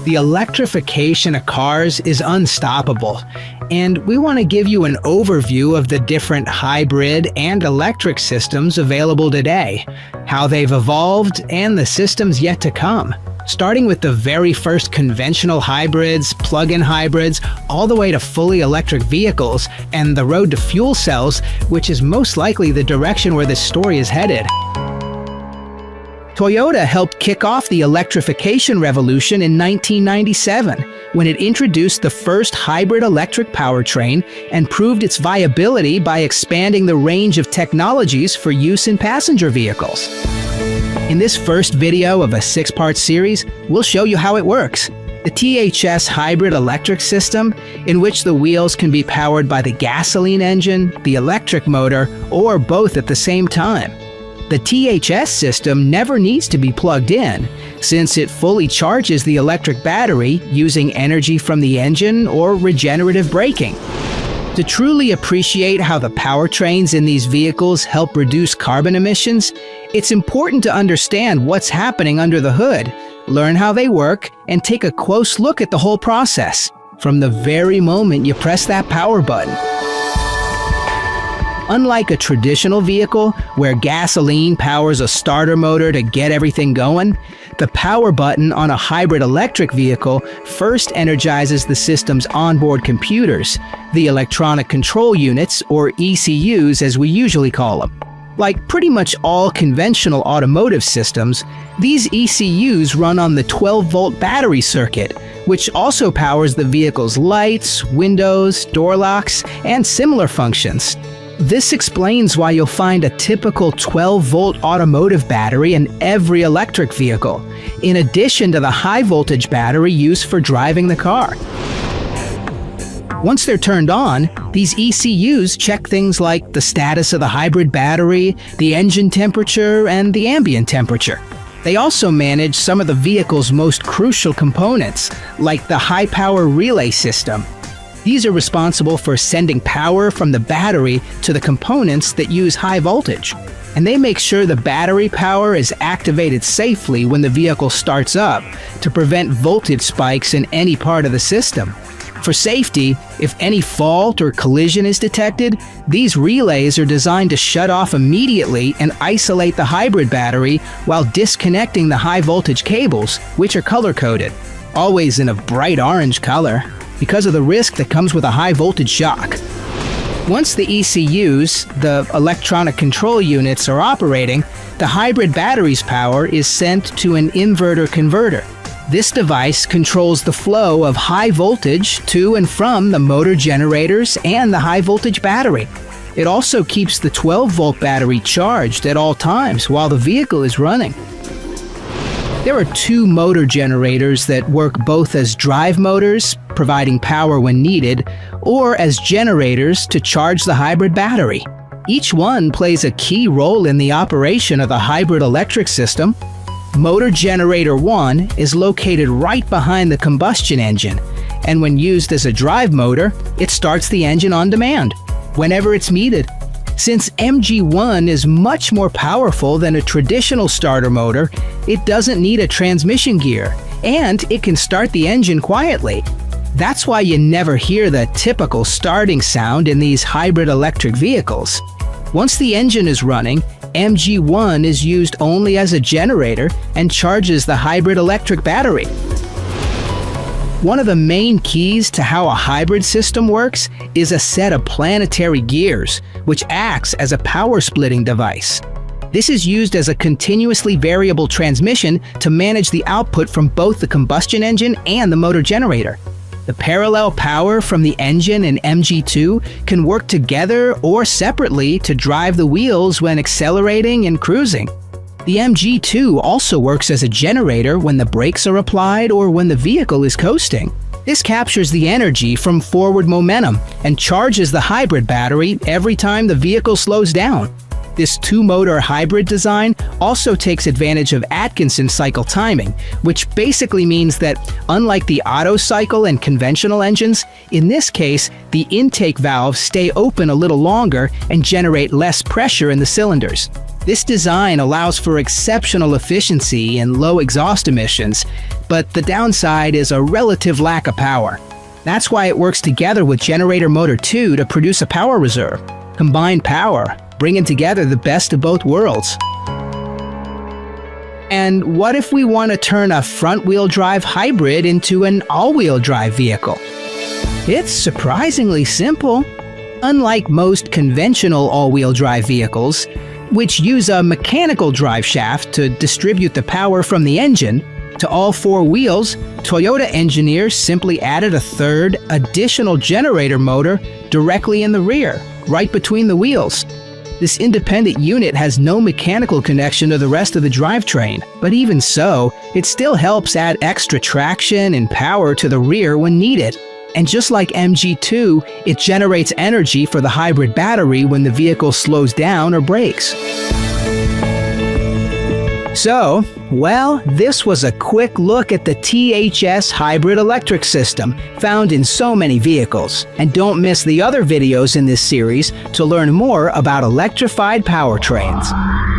The electrification of cars is unstoppable, and we want to give you an overview of the different hybrid and electric systems available today, how they've evolved, and the systems yet to come. Starting with the very first conventional hybrids, plug-in hybrids, all the way to fully electric vehicles, and the road to fuel cells, which is most likely the direction where this story is headed. Toyota helped kick off the electrification revolution in 1997 when it introduced the first hybrid electric powertrain and proved its viability by expanding the range of technologies for use in passenger vehicles. In this first video of a 6-part series, we'll show you how it works. The THS hybrid electric system, in which the wheels can be powered by the gasoline engine, the electric motor, or both at the same time. The THS system never needs to be plugged in, since it fully charges the electric battery using energy from the engine or regenerative braking. To truly appreciate how the powertrains in these vehicles help reduce carbon emissions, it's important to understand what's happening under the hood, learn how they work, and take a close look at the whole process, from the very moment you press that power button. Unlike a traditional vehicle, where gasoline powers a starter motor to get everything going, the power button on a hybrid electric vehicle first energizes the system's onboard computers, the electronic control units, or ECUs as we usually call them. Like pretty much all conventional automotive systems, these ECUs run on the 12-volt battery circuit, which also powers the vehicle's lights, windows, door locks, and similar functions. This explains why you'll find a typical 12-volt automotive battery in every electric vehicle, in addition to the high-voltage battery used for driving the car. Once they're turned on, these ECUs check things like the status of the hybrid battery, the engine temperature, and the ambient temperature. They also manage some of the vehicle's most crucial components, like the high-power relay system. These are responsible for sending power from the battery to the components that use high voltage, and they make sure the battery power is activated safely when the vehicle starts up to prevent voltage spikes in any part of the system. For safety, if any fault or collision is detected, these relays are designed to shut off immediately and isolate the hybrid battery while disconnecting the high voltage cables, which are color-coded, always in a bright orange color, because of the risk that comes with a high voltage shock. Once the ECUs, the electronic control units, are operating, the hybrid battery's power is sent to an inverter converter. This device controls the flow of high voltage to and from the motor generators and the high voltage battery. It also keeps the 12-volt battery charged at all times while the vehicle is running. There are 2 motor generators that work both as drive motors, providing power when needed, or as generators to charge the hybrid battery. Each one plays a key role in the operation of the hybrid electric system. Motor Generator 1 is located right behind the combustion engine, and when used as a drive motor, it starts the engine on demand, whenever it's needed. Since MG1 is much more powerful than a traditional starter motor, it doesn't need a transmission gear, and it can start the engine quietly. That's why you never hear the typical starting sound in these hybrid electric vehicles. Once the engine is running, MG1 is used only as a generator and charges the hybrid electric battery. One of the main keys to how a hybrid system works is a set of planetary gears, which acts as a power splitting device. This is used as a continuously variable transmission to manage the output from both the combustion engine and the motor generator. The parallel power from the engine and MG2 can work together or separately to drive the wheels when accelerating and cruising. The MG2 also works as a generator when the brakes are applied or when the vehicle is coasting. This captures the energy from forward momentum and charges the hybrid battery every time the vehicle slows down. This two-motor hybrid design also takes advantage of Atkinson cycle timing, which basically means that, unlike the Otto cycle and conventional engines, in this case, the intake valves stay open a little longer and generate less pressure in the cylinders. This design allows for exceptional efficiency and low exhaust emissions, but the downside is a relative lack of power. That's why it works together with generator motor 2 to produce a power reserve. Combined power, bringing together the best of both worlds. And what if we want to turn a front-wheel drive hybrid into an all-wheel drive vehicle? It's surprisingly simple. Unlike most conventional all-wheel drive vehicles, which use a mechanical drive shaft to distribute the power from the engine to all four wheels, Toyota engineers simply added a third, additional generator motor directly in the rear, right between the wheels. This independent unit has no mechanical connection to the rest of the drivetrain, but even so, it still helps add extra traction and power to the rear when needed. And just like MG2, it generates energy for the hybrid battery when the vehicle slows down or brakes. So, well, this was a quick look at the THS hybrid electric system found in so many vehicles. And don't miss the other videos in this series to learn more about electrified powertrains.